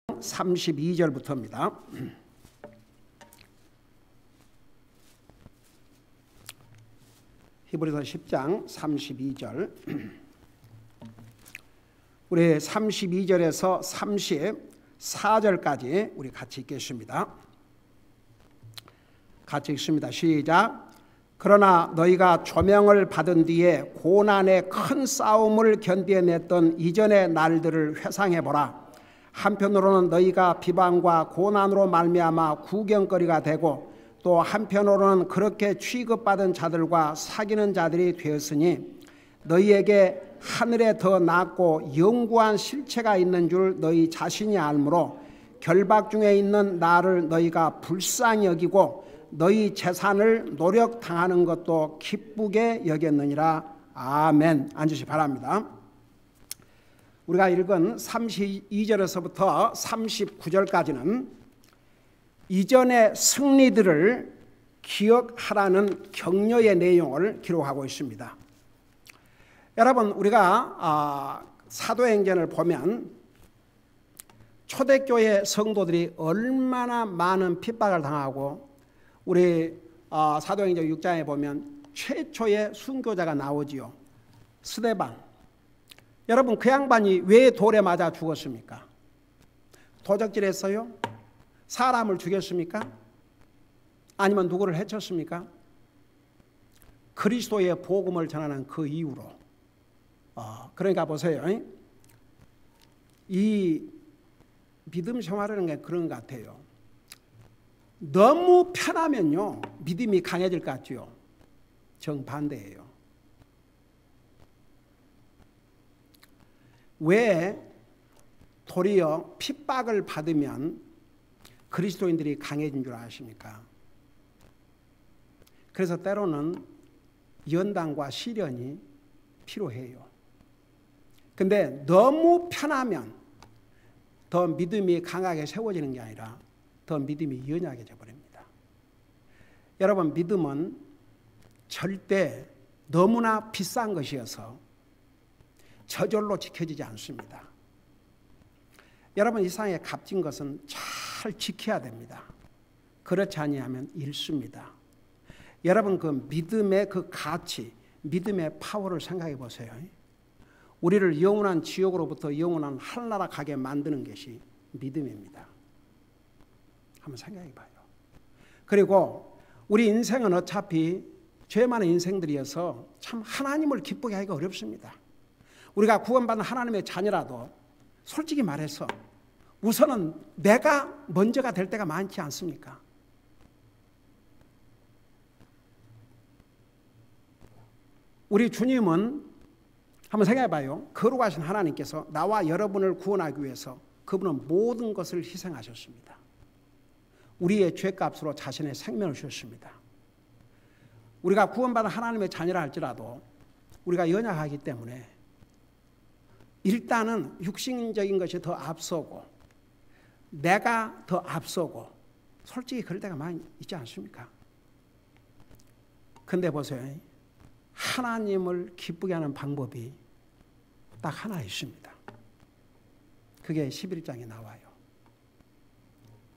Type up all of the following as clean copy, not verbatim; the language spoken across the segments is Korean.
32절부터입니다. 히브리서 10장 32절. 우리 32절에서 34절까지 우리 같이 읽겠습니다. 같이 읽습니다. 시작. 그러나 너희가 조명을 받은 뒤에 고난의 큰 싸움을 견뎌냈던 이전의 날들을 회상해보라. 한편으로는 너희가 비방과 고난으로 말미암아 구경거리가 되고 또 한편으로는 그렇게 취급받은 자들과 사귀는 자들이 되었으니 너희에게 하늘에 더 낫고 영구한 실체가 있는 줄 너희 자신이 알므로 결박 중에 있는 나를 너희가 불쌍히 여기고 너희 재산을 노력당하는 것도 기쁘게 여겼느니라. 아멘. 앉으시 바랍니다. 우리가 읽은 32절에서부터 39절까지는 이전의 승리들을 기억하라는 격려의 내용을 기록하고 있습니다. 여러분, 우리가 사도행전을 보면 초대교회 성도들이 얼마나 많은 핍박을 당하고 우리 사도행전 6장에 보면 최초의 순교자가 나오지요. 스데반. 여러분, 그 양반이 왜 돌에 맞아 죽었습니까? 도적질했어요? 사람을 죽였습니까? 아니면 누구를 해쳤습니까? 그리스도의 복음을 전하는 그 이유로. 그러니까 보세요. 이 믿음 생활하는 게 그런 것 같아요. 너무 편하면요 믿음이 강해질 것 같죠. 정반대예요. 왜 도리어 핍박을 받으면 그리스도인들이 강해진 줄 아십니까? 그래서 때로는 연단과 시련이 필요해요. 근데 너무 편하면 더 믿음이 강하게 세워지는 게 아니라 더 믿음이 연약해져 버립니다. 여러분, 믿음은 절대 너무나 비싼 것이어서 저절로 지켜지지 않습니다. 여러분, 이 세상에 값진 것은 잘 지켜야 됩니다. 그렇지 아니하면 잃습니다. 여러분, 그 믿음의 그 가치, 믿음의 파워를 생각해 보세요. 우리를 영원한 지옥으로부터 영원한 하늘나라 가게 만드는 것이 믿음입니다. 한번 생각해 봐요. 그리고 우리 인생은 어차피 죄 많은 인생들이어서 참 하나님을 기쁘게 하기가 어렵습니다. 우리가 구원받은 하나님의 자녀라도 솔직히 말해서 우선은 내가 먼저가 될 때가 많지 않습니까? 우리 주님은 한번 생각해 봐요. 거룩하신 하나님께서 나와 여러분을 구원하기 위해서 그분은 모든 것을 희생하셨습니다. 우리의 죄값으로 자신의 생명을 주셨습니다. 우리가 구원받은 하나님의 자녀라 할지라도 우리가 연약하기 때문에 일단은 육신적인 것이 더 앞서고 내가 더 앞서고 솔직히 그럴 때가 많이 있지 않습니까? 근데 보세요. 하나님을 기쁘게 하는 방법이 딱 하나 있습니다. 그게 11장에 나와요.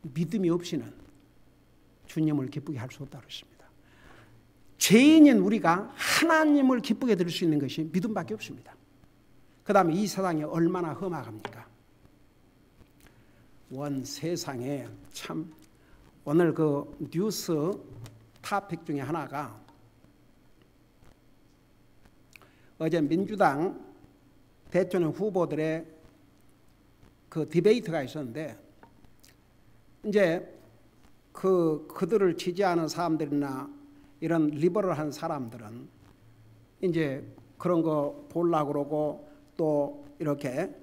믿음이 없이는 주님을 기쁘게 할 수 없다고 했습니다. 죄인인 우리가 하나님을 기쁘게 드릴 수 있는 것이 믿음밖에 없습니다. 그 다음에 이 세상이 얼마나 험악합니까? 원 세상에 참 오늘 그 뉴스 토픽 중에 하나가 어제 민주당 대통령 후보들의 그 디베이트가 있었는데 이제 그들을 지지하는 사람들이나 이런 리버럴한 사람들은 이제 그런 거 보려고 그러고 또 이렇게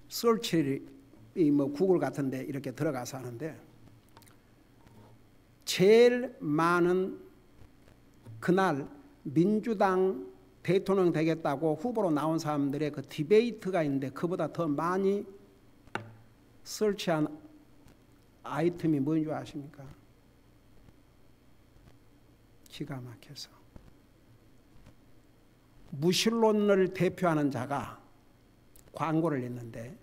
서치 뭐 구글 같은데 이렇게 들어가서 하는데 제일 많은 그날 민주당 대통령 되겠다고 후보로 나온 사람들의 그 디베이트가 있는데 그보다 더 많이 설치한 아이템이 뭔지 아십니까? 기가 막혀서 무신론을 대표하는 자가 광고를 했는데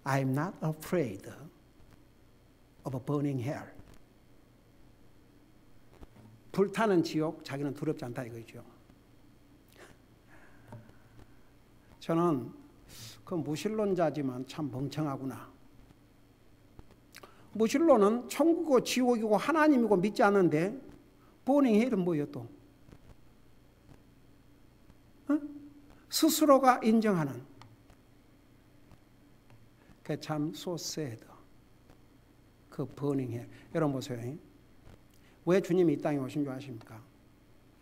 I'm not afraid of burning hell. 불타는 지옥 자기는 두렵지 않다 이거죠. 저는 그 무신론자지만 참 멍청하구나. 무신론은 천국이고 지옥이고 하나님이고 믿지 않는데 burning hell은 뭐예요 또? 스스로가 인정하는. 그게 참 so sad. 그 burning hell. 여러분 보세요. 왜 주님이 이 땅에 오신 줄 아십니까?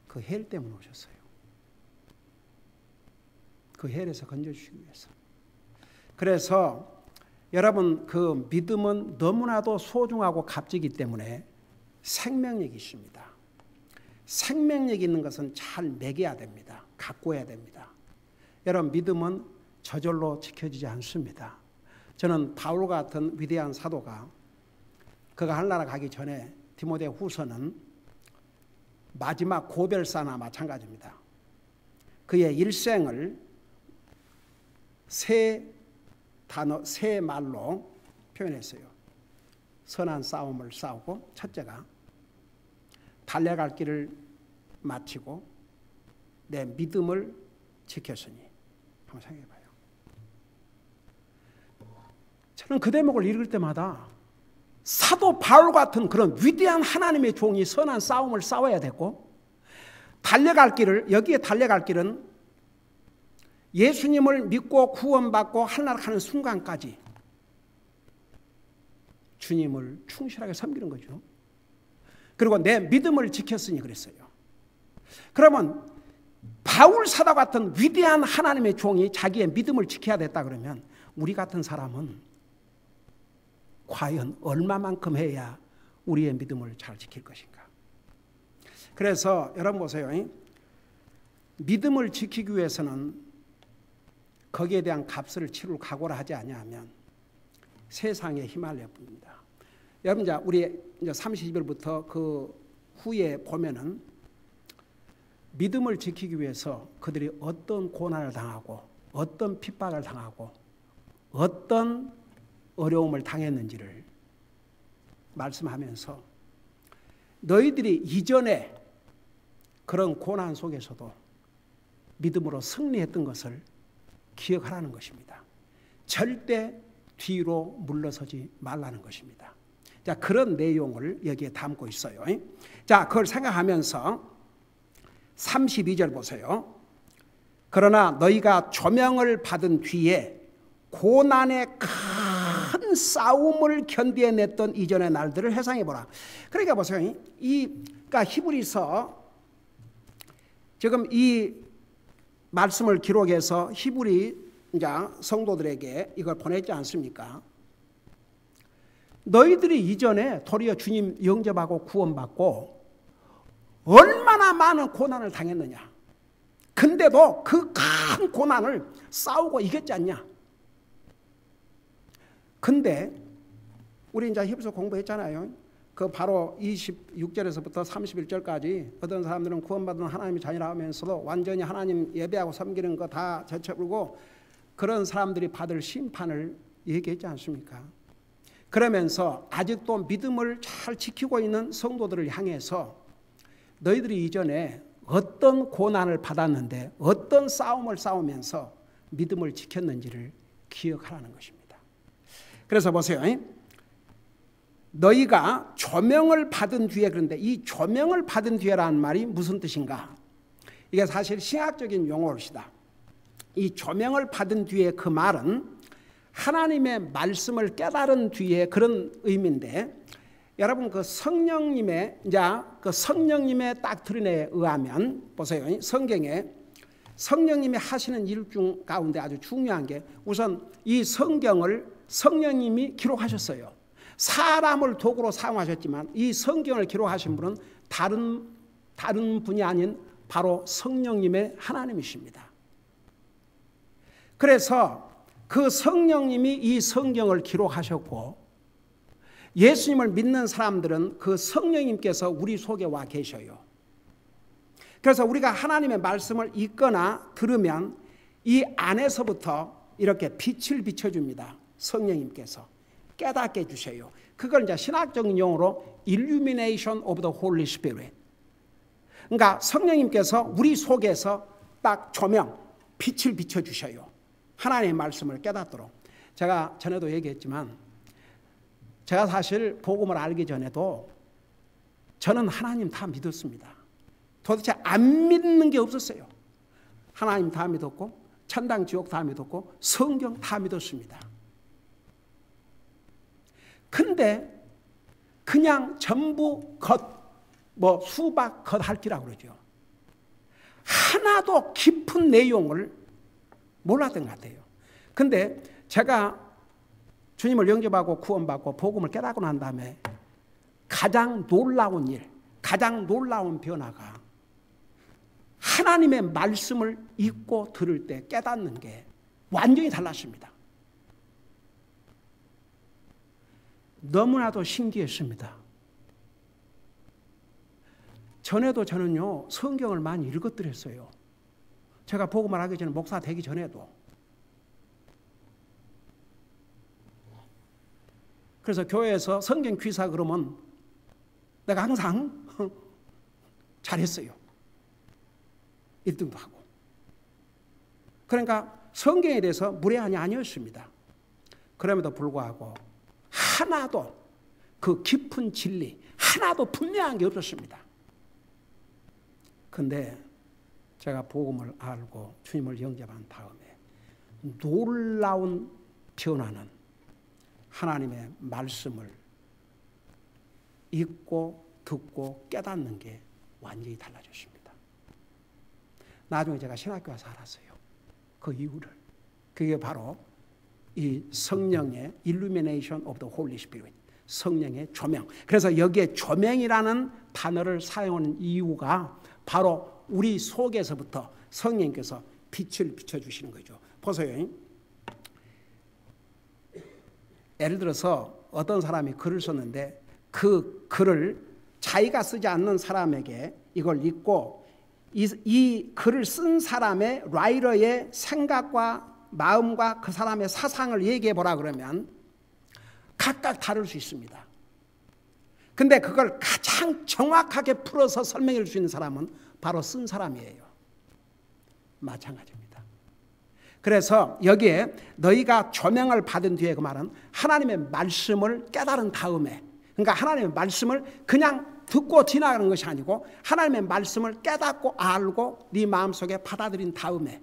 그 헬 때문에 오셨어요. 그 헬에서 건져주시기 위해서. 그래서 여러분 그 믿음은 너무나도 소중하고 값지기 때문에 생명력이 있습니다. 생명력 있는 것은 잘 매겨야 됩니다. 가꿔야 됩니다. 여러분 믿음은 저절로 지켜지지 않습니다. 저는 바울 같은 위대한 사도가 그가 하늘나라 가기 전에 디모데 후서는 마지막 고별사나 마찬가지입니다. 그의 일생을 세 말로 표현했어요. 선한 싸움을 싸우고, 첫째가 달려갈 길을 마치고 내 믿음을 지켰으니. 한번 생각해봐요. 저는 그 대목을 읽을 때마다 사도 바울 같은 그런 위대한 하나님의 종이 선한 싸움을 싸워야 되고, 달려갈 길을, 여기에 달려갈 길은 예수님을 믿고 구원받고 하늘나라 가는 순간까지 주님을 충실하게 섬기는 거죠. 그리고 내 믿음을 지켰으니 그랬어요. 그러면 바울 사도 같은 위대한 하나님의 종이 자기의 믿음을 지켜야 됐다 그러면 우리 같은 사람은 과연 얼마만큼 해야 우리의 믿음을 잘 지킬 것인가. 그래서 여러분 보세요. 믿음을 지키기 위해서는 거기에 대한 값을 치를 각오를 하지 아니하면 세상에 휘말려 봅니다. 여러분 이제 우리 이제 30일부터 그 후에 보면은 믿음을 지키기 위해서 그들이 어떤 고난을 당하고 어떤 핍박을 당하고 어떤 어려움을 당했는지를 말씀하면서 너희들이 이전에 그런 고난 속에서도 믿음으로 승리했던 것을 기억하라는 것입니다. 절대 뒤로 물러서지 말라는 것입니다. 자, 그런 내용을 여기에 담고 있어요. 자, 그걸 생각하면서 32절 보세요. 그러나 너희가 조명을 받은 뒤에 고난의 큰 싸움을 견뎌냈던 이전의 날들을 회상해보라. 그러니까 보세요. 그러니까 히브리서 지금 이 말씀을 기록해서 히브리 성도들에게 이걸 보냈지 않습니까? 너희들이 이전에 도리어 주님 영접하고 구원받고 얼마나 많은 고난을 당했느냐. 근데도 그 큰 고난을 싸우고 이겼지 않냐. 근데 우리 이제 히브리서 공부했잖아요. 그 바로 26절에서부터 31절까지 어떤 사람들은 구원받은 하나님의 자녀라 하면서도 완전히 하나님 예배하고 섬기는 거 다 제쳐버리고 그런 사람들이 받을 심판을 얘기했지 않습니까? 그러면서 아직도 믿음을 잘 지키고 있는 성도들을 향해서 너희들이 이전에 어떤 고난을 받았는데 어떤 싸움을 싸우면서 믿음을 지켰는지를 기억하라는 것입니다. 그래서 보세요. 너희가 조명을 받은 뒤에, 그런데 이 조명을 받은 뒤에라는 말이 무슨 뜻인가? 이게 사실 신학적인 용어입니다. 이 조명을 받은 뒤에 그 말은 하나님의 말씀을 깨달은 뒤에 그런 의미인데, 여러분 그 성령님의 닥트린에 의하면 보세요. 성경에 성령님이 하시는 일 중 가운데 아주 중요한 게 우선 이 성경을 성령님이 기록하셨어요. 사람을 도구로 사용하셨지만 이 성경을 기록하신 분은 다른 분이 아닌 바로 성령님의 하나님이십니다. 그래서 그 성령님이 이 성경을 기록하셨고 예수님을 믿는 사람들은 그 성령님께서 우리 속에 와 계셔요. 그래서 우리가 하나님의 말씀을 읽거나 들으면 이 안에서부터 이렇게 빛을 비춰줍니다. 성령님께서 깨닫게 해주세요. 그걸 이제 신학적인 용어로 illumination of the Holy Spirit. 그러니까 성령님께서 우리 속에서 딱 조명, 빛을 비춰주셔요. 하나님의 말씀을 깨닫도록. 제가 전에도 얘기했지만 제가 사실 복음을 알기 전에도 저는 하나님 다 믿었습니다. 도대체 안 믿는 게 없었어요. 하나님 다 믿었고 천당 지옥 다 믿었고 성경 다 믿었습니다. 근데 그냥 전부 수박 겉핥기라고 그러죠. 하나도 깊은 내용을 몰랐던 것 같아요. 근데 제가 주님을 영접하고 구원받고 복음을 깨닫고 난 다음에 가장 놀라운 일, 가장 놀라운 변화가 하나님의 말씀을 읽고 들을 때 깨닫는 게 완전히 달랐습니다. 너무나도 신기했습니다. 전에도 저는요 성경을 많이 읽었더랬어요. 제가 복음을 하기 전에 목사 되기 전에도. 그래서 교회에서 성경 퀴즈 그러면 내가 항상 잘했어요. 1등도 하고. 그러니까 성경에 대해서 무례한이 아니었습니다. 그럼에도 불구하고 하나도 그 깊은 진리 하나도 분명한 게 없었습니다. 근데 제가 복음을 알고 주님을 영접한 다음에 놀라운 변화는 하나님의 말씀을 읽고 듣고 깨닫는 게 완전히 달라졌습니다. 나중에 제가 신학교 와서 알았어요. 그 이유를. 그게 바로 이 성령의 illumination of the Holy Spirit, 성령의 조명. 그래서 여기에 조명이라는 단어를 사용하는 이유가 바로 우리 속에서부터 성령님께서 빛을 비춰주시는 거죠. 보세요. 예를 들어서 어떤 사람이 글을 썼는데 그 글을 자기가 쓰지 않는 사람에게 이걸 읽고 이 글을 쓴 사람의 라이터의 생각과 마음과 그 사람의 사상을 얘기해 보라 그러면 각각 다를 수 있습니다. 근데 그걸 가장 정확하게 풀어서 설명해 줄 수 있는 사람은 바로 쓴 사람이에요. 마찬가지입니다. 그래서 여기에 너희가 조명을 받은 뒤에 그 말은 하나님의 말씀을 깨달은 다음에, 그러니까 하나님의 말씀을 그냥 듣고 지나가는 것이 아니고 하나님의 말씀을 깨닫고 알고 네 마음속에 받아들인 다음에,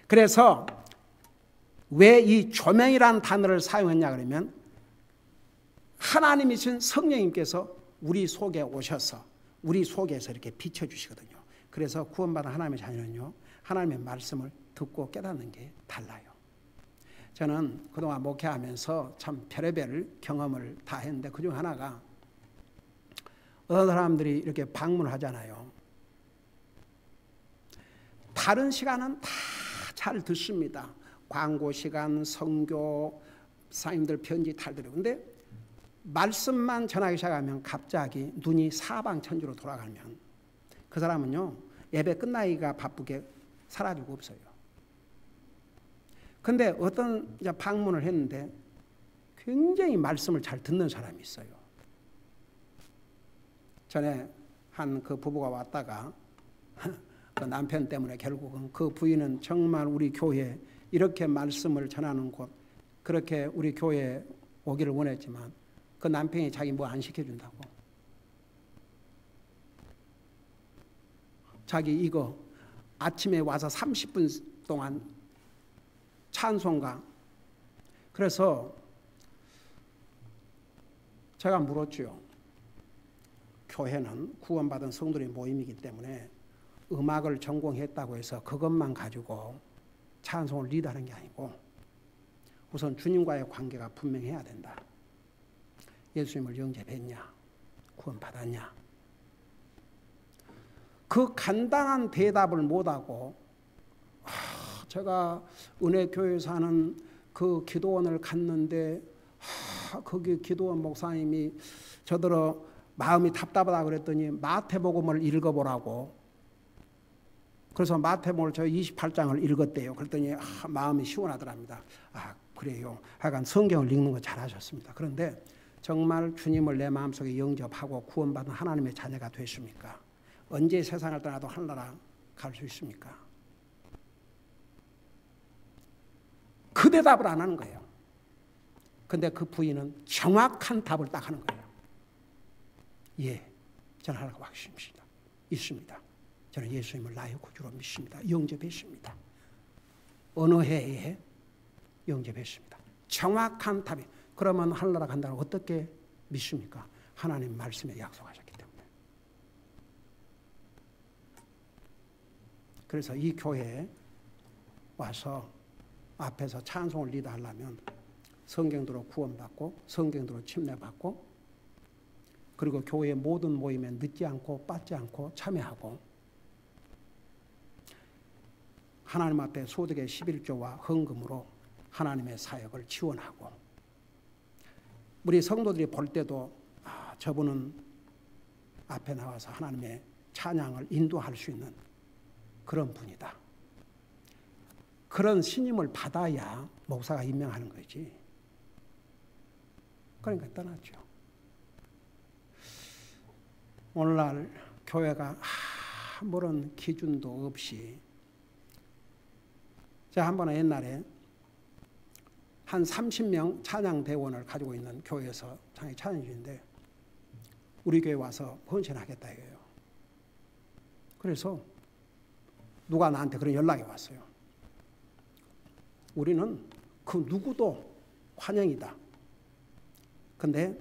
그래서 왜 이 조명이라는 단어를 사용했냐 그러면 하나님이신 성령님께서 우리 속에 오셔서 우리 속에서 이렇게 비춰주시거든요. 그래서 구원받은 하나님의 자녀는요 하나님의 말씀을 듣고 깨닫는 게 달라요. 저는 그동안 목회하면서 참 별의별 경험을 다 했는데 그중 하나가 어떤 사람들이 이렇게 방문을 하잖아요. 다른 시간은 다 잘 듣습니다. 광고 시간, 선교, 사님들 편지 다 들어요. 근데 말씀만 전하기 시작하면 갑자기 눈이 사방천지로 돌아가면 그 사람은요 예배 끝나기가 바쁘게 사라지고 없어요. 근데 어떤 방문을 했는데 굉장히 말씀을 잘 듣는 사람이 있어요. 전에 한 그 부부가 왔다가 그 남편 때문에 결국은 그 부인은 정말 우리 교회에 이렇게 말씀을 전하는 곳, 그렇게 우리 교회에 오기를 원했지만 그 남편이 자기 뭐 안 시켜준다고. 자기 이거 아침에 와서 30분 동안 찬송가. 그래서 제가 물었죠. 교회는 구원받은 성도들의 모임이기 때문에 음악을 전공했다고 해서 그것만 가지고 찬송을 리드하는 게 아니고 우선 주님과의 관계가 분명해야 된다. 예수님을 영접했냐? 구원받았냐? 그 간단한 대답을 못하고 제가 은혜교회에서 하는 그 기도원을 갔는데 거기 기도원 목사님이 저더러 마음이 답답하다 그랬더니 마태복음을 읽어보라고. 그래서 마태복음을 저 28장을 읽었대요. 그랬더니 마음이 시원하더랍니다. 그래요. 하여간 성경을 읽는 거 잘하셨습니다. 그런데 정말 주님을 내 마음속에 영접하고 구원받은 하나님의 자녀가 되십니까? 언제 세상을 떠나도 하늘나라 갈 수 있습니까? 그 대답을 안 하는 거예요. 근데 그 부인은 정확한 답을 딱 하는 거예요. 예, 저는 하나가 확신입니다. 있습니다. 저는 예수님을 나의 구주로 믿습니다. 영접했습니다. 어느 해에 영접했습니다. 정확한 답이. 그러면 하늘나라 간다고 어떻게 믿습니까? 하나님 말씀에 약속하셨기 때문에. 그래서 이 교회에 와서 앞에서 찬송을 리드하려면 성경대로 구원받고 성경대로 침례받고 그리고 교회의 모든 모임에 늦지 않고 빠지 않고 참여하고 하나님 앞에 소득의 11조와 헌금으로 하나님의 사역을 지원하고 우리 성도들이 볼 때도 저분은 앞에 나와서 하나님의 찬양을 인도할 수 있는 그런 분이다. 그런 신임을 받아야 목사가 임명하는 거지. 그러니까 떠났죠. 오늘날 교회가 아무런 기준도 없이 제가 한 번은 옛날에 한 30명 찬양대원을 가지고 있는 교회에서 장애 찬양 중인데 우리 교회 와서 헌신하겠다 이거예요. 그래서 누가 나한테 그런 연락이 왔어요. 우리는 그 누구도 환영이다. 근데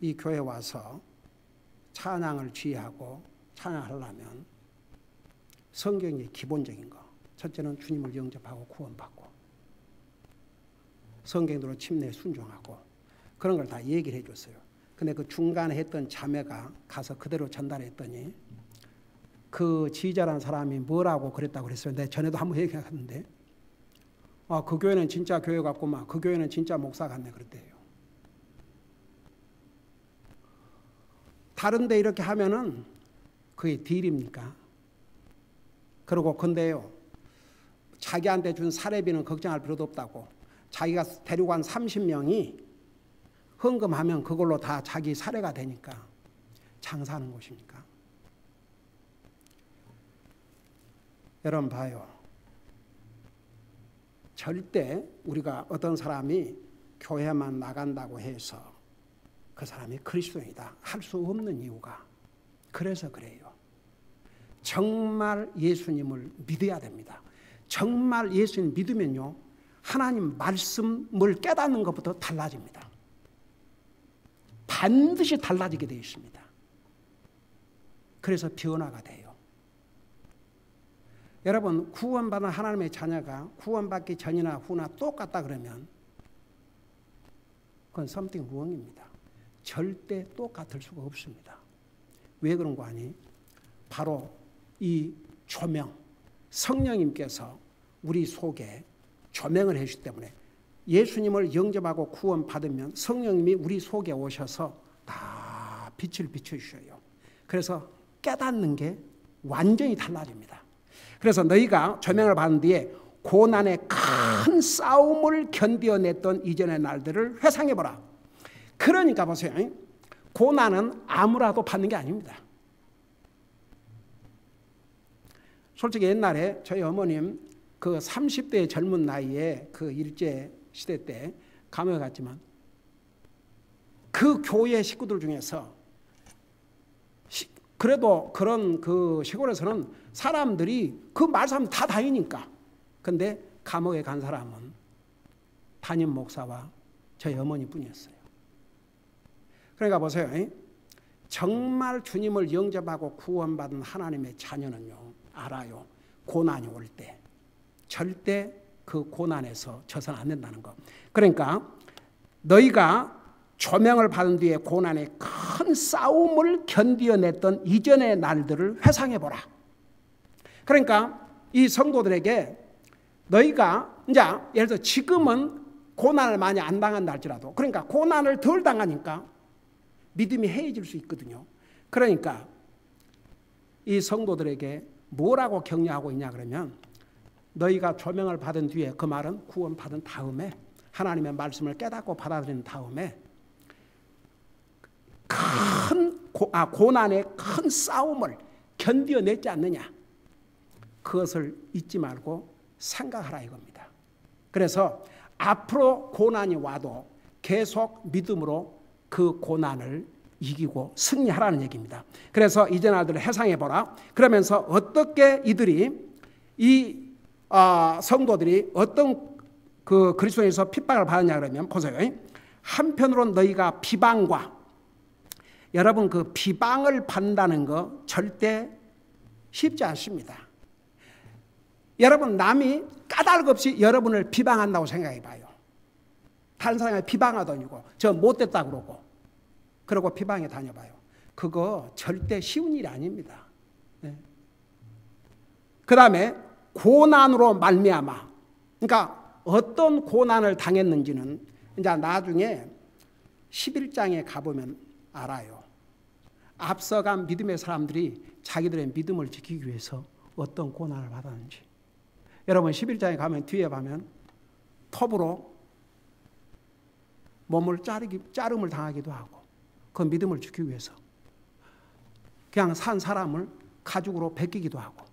이 교회 와서 찬양을 지휘하고 찬양하려면 성경의 기본적인 거. 첫째는 주님을 영접하고 구원받고 성경대로 침례에 순종하고 그런 걸 다 얘기를 해줬어요. 근데 그 중간에 했던 자매가 가서 그대로 전달했더니 그 지휘자라는 사람이 뭐라고 그랬다고 그랬어요. 근데 전에도 한번 얘기했는데 그 교회는 진짜 교회 같구만. 그 교회는 진짜 목사 같네 그랬대요. 다른데 이렇게 하면은 그게 딜입니까? 그리고 근데요. 자기한테 준 사례비는 걱정할 필요도 없다고. 자기가 데리고 간 30명이 헌금하면 그걸로 다 자기 사례가 되니까 장사하는 곳입니까? 여러분 봐요. 절대 우리가 어떤 사람이 교회만 나간다고 해서 그 사람이 그리스도인이다 할 수 없는 이유가 그래서 그래요. 정말 예수님을 믿어야 됩니다. 정말 예수님 믿으면요. 하나님 말씀을 깨닫는 것부터 달라집니다. 반드시 달라지게 되어 있습니다. 그래서 변화가 돼요. 여러분 구원받은 하나님의 자녀가 구원받기 전이나 후나 똑같다 그러면 그건 something wrong입니다. 절대 똑같을 수가 없습니다. 왜 그런 거 아니? 바로 이 조명, 성령님께서 우리 속에 조명을 해주기 때문에 예수님을 영접하고 구원받으면 성령님이 우리 속에 오셔서 다 빛을 비춰주셔요. 그래서 깨닫는 게 완전히 달라집니다. 그래서 너희가 조명을 받은 뒤에 고난의 큰 싸움을 견뎌냈던 이전의 날들을 회상해보라. 그러니까 보세요. 고난은 아무라도 받는 게 아닙니다. 솔직히 옛날에 저희 어머님 그 30대의 젊은 나이에 그 일제 시대 때 감옥에 갔지만 그 교회 식구들 중에서 그래도 그런 그 시골에서는 사람들이 그 말씀 다 다니니까. 근데 감옥에 간 사람은 담임 목사와 저희 어머니뿐이었어요. 그러니까 보세요. 정말 주님을 영접하고 구원받은 하나님의 자녀는요. 알아요. 고난이 올 때 절대 그 고난에서 져서는 안 된다는 거. 그러니까 너희가 조명을 받은 뒤에 고난의 큰 싸움을 견디어냈던 이전의 날들을 회상해보라. 그러니까 이 성도들에게 너희가 이제 예를 들어 지금은 고난을 많이 안 당한다 할지라도 그러니까 고난을 덜 당하니까 믿음이 해해질 수 있거든요. 그러니까 이 성도들에게 뭐라고 격려하고 있냐 그러면 너희가 조명을 받은 뒤에 그 말은 구원받은 다음에 하나님의 말씀을 깨닫고 받아들인 다음에 고난의 큰 싸움을 견뎌내지 않느냐, 그것을 잊지 말고 생각하라 이겁니다. 그래서 앞으로 고난이 와도 계속 믿음으로 그 고난을 이기고 승리하라는 얘기입니다. 그래서 이제 아들을 해상해 보라. 그러면서 어떻게 이들이 이 성도들이 어떤 그 그리스도인에서 핍박을 받았냐 그러면 보세요. 한편으로는 너희가 비방과, 여러분 그 비방을 받는다는 거 절대 쉽지 않습니다. 여러분 남이 까닭 없이 여러분을 비방한다고 생각해 봐요. 다른 사람이 비방하더니고 저 못됐다 그러고 비방에 다녀봐요. 그거 절대 쉬운 일이 아닙니다. 네. 그 다음에 고난으로 말미암아, 그러니까 어떤 고난을 당했는지는 이제 나중에 11장에 가보면 알아요. 앞서간 믿음의 사람들이 자기들의 믿음을 지키기 위해서 어떤 고난을 받았는지. 여러분 11장에 가면 뒤에 보면 톱으로 몸을 자름을 당하기도 하고, 그 믿음을 지키기 위해서 그냥 산 사람을 가죽으로 베끼기도 하고.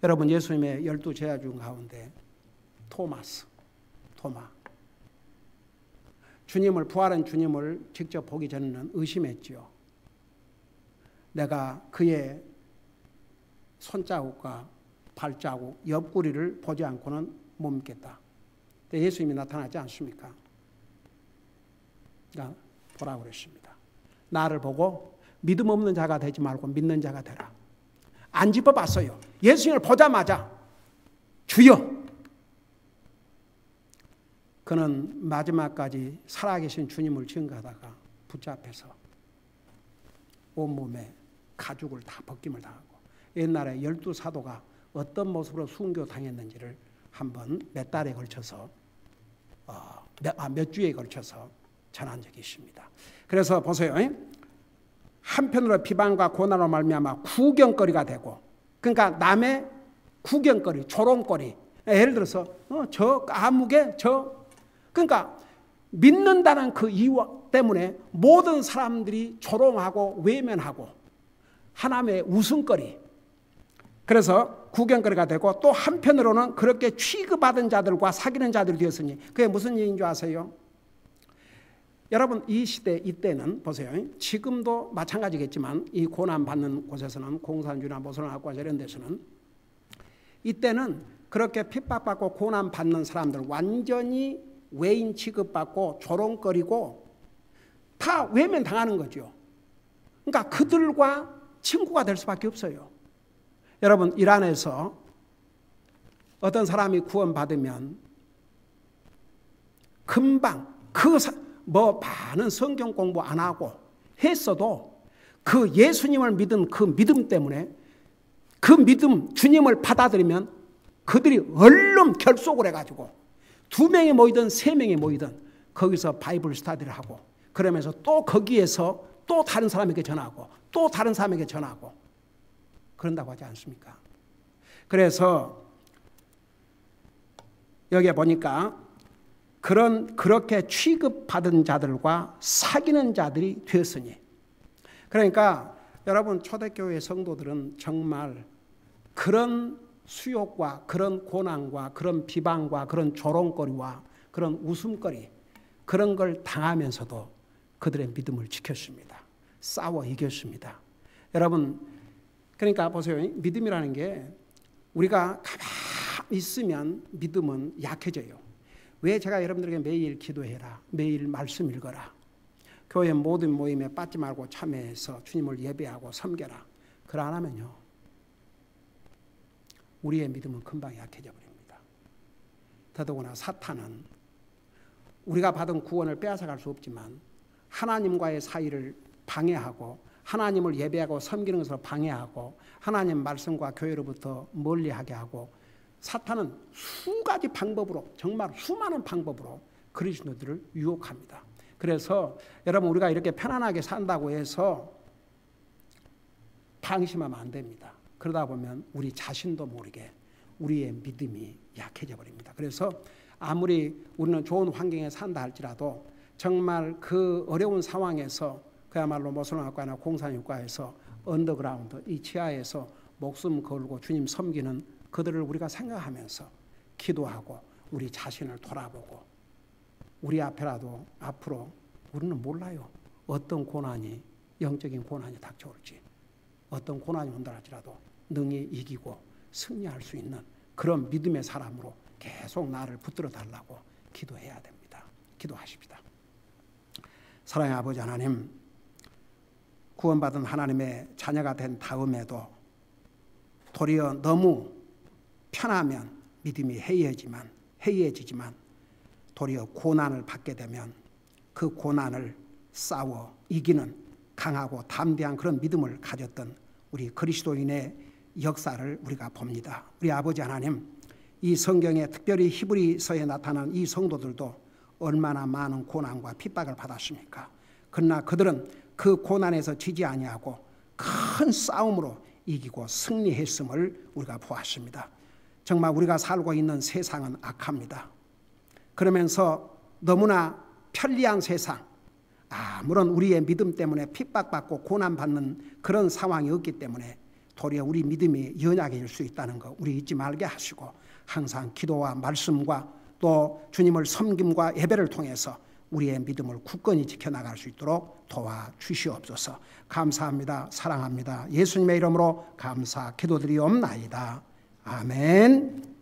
여러분 예수님의 12 제자 중 가운데 토마, 주님을, 부활한 주님을 직접 보기 전에는 의심했지요. 내가 그의 손자국과 발자국, 옆구리를 보지 않고는 못 믿겠다. 근데 예수님이 나타나지 않습니까? 그러니까 보라고 그랬습니다. 나를 보고 믿음 없는 자가 되지 말고 믿는 자가 되라. 안 짚어봤어요. 예수님을 보자마자 주여. 그는 마지막까지 살아계신 주님을 증거하다가 붙잡혀서 온몸에 가죽을 다 벗김을 당하고, 옛날에 12 사도가 어떤 모습으로 순교 당했는지를 한번 몇 달에 걸쳐서 몇 주에 걸쳐서 전한 적이 있습니다. 그래서 보세요. 한편으로 비방과 고난으로 말미암아 구경거리가 되고, 그러니까 남의 구경거리, 조롱거리. 예를 들어서 저 아무개 그러니까 믿는다는 그 이유 때문에 모든 사람들이 조롱하고 외면하고 하나님의 웃음거리. 그래서 구경거리가 되고, 또 한편으로는 그렇게 취급받은 자들과 사귀는 자들이 되었으니, 그게 무슨 얘기인 줄 아세요? 여러분 이 시대, 이때는 보세요. 지금도 마찬가지겠지만 이 고난받는 곳에서는, 공산주의나 모선학과 이런 데서는, 이때는 그렇게 핍박받고 고난받는 사람들 완전히 외인 취급받고 조롱거리고 다 외면당하는 거죠. 그러니까 그들과 친구가 될 수밖에 없어요. 여러분 이란에서 어떤 사람이 구원받으면 금방 많은 성경 공부 안 하고 했어도 그 예수님을 믿은 그 믿음 때문에, 그 믿음 주님을 받아들이면 그들이 얼른 결속을 해가지고 2명이 모이든 3명이 모이든 거기서 바이블 스터디를 하고, 그러면서 또 거기에서 또 다른 사람에게 전하고 또 다른 사람에게 전하고 그런다고 하지 않습니까? 그래서 여기에 보니까 그렇게 취급받은 자들과 사귀는 자들이 되었으니, 그러니까 여러분 초대교회 성도들은 정말 그런 수욕과 그런 고난과 그런 비방과 그런 조롱거리와 그런 웃음거리, 그런 걸 당하면서도 그들의 믿음을 지켰습니다. 싸워 이겼습니다. 여러분 그러니까 보세요. 믿음이라는 게 우리가 가만히 있으면 믿음은 약해져요. 왜 제가 여러분들에게 매일 기도해라, 매일 말씀 읽어라, 교회 모든 모임에 빠지지 말고 참여해서 주님을 예배하고 섬겨라, 그걸 안 하면요 우리의 믿음은 금방 약해져 버립니다. 더더구나 사탄은 우리가 받은 구원을 빼앗아갈 수 없지만 하나님과의 사이를 방해하고, 하나님을 예배하고 섬기는 것으로 방해하고, 하나님 말씀과 교회로부터 멀리하게 하고, 사탄은 수가지 방법으로, 정말 수많은 방법으로 그리스도들을 유혹합니다. 그래서 여러분 우리가 이렇게 편안하게 산다고 해서 방심하면 안 됩니다. 그러다 보면 우리 자신도 모르게 우리의 믿음이 약해져 버립니다. 그래서 아무리 우리는 좋은 환경에 산다 할지라도 정말 그 어려운 상황에서 그야말로 모슬람학과나 공산육과에서 언더그라운드 이 지하에서 목숨 걸고 주님 섬기는 그들을 우리가 생각하면서 기도하고 우리 자신을 돌아보고 우리 앞에라도 앞으로 우리는 몰라요. 어떤 고난이 영적인 고난이 닥쳐올지 어떤 고난이 온다 할지라도 능히 이기고 승리할 수 있는 그런 믿음의 사람으로 계속 나를 붙들어 달라고 기도해야 됩니다. 기도하십시다. 사랑의 아버지 하나님, 구원받은 하나님의 자녀가 된 다음에도 도리어 너무 편하면 믿음이 해이해지지만 도리어 고난을 받게 되면 그 고난을 싸워 이기는 강하고 담대한 그런 믿음을 가졌던 우리 그리스도인의 역사를 우리가 봅니다. 우리 아버지 하나님, 이 성경에 특별히 히브리서에 나타난 이 성도들도 얼마나 많은 고난과 핍박을 받았습니까? 그러나 그들은 그 고난에서 지지 아니하고 큰 싸움으로 이기고 승리했음을 우리가 보았습니다. 정말 우리가 살고 있는 세상은 악합니다. 그러면서 너무나 편리한 세상, 아무런 우리의 믿음 때문에 핍박받고 고난받는 그런 상황이 없기 때문에 도리어 우리 믿음이 연약해질 수 있다는 거 우리 잊지 말게 하시고 항상 기도와 말씀과 또 주님을 섬김과 예배를 통해서 우리의 믿음을 굳건히 지켜나갈 수 있도록 도와주시옵소서. 감사합니다. 사랑합니다. 예수님의 이름으로 감사 기도드리옵나이다. 아멘.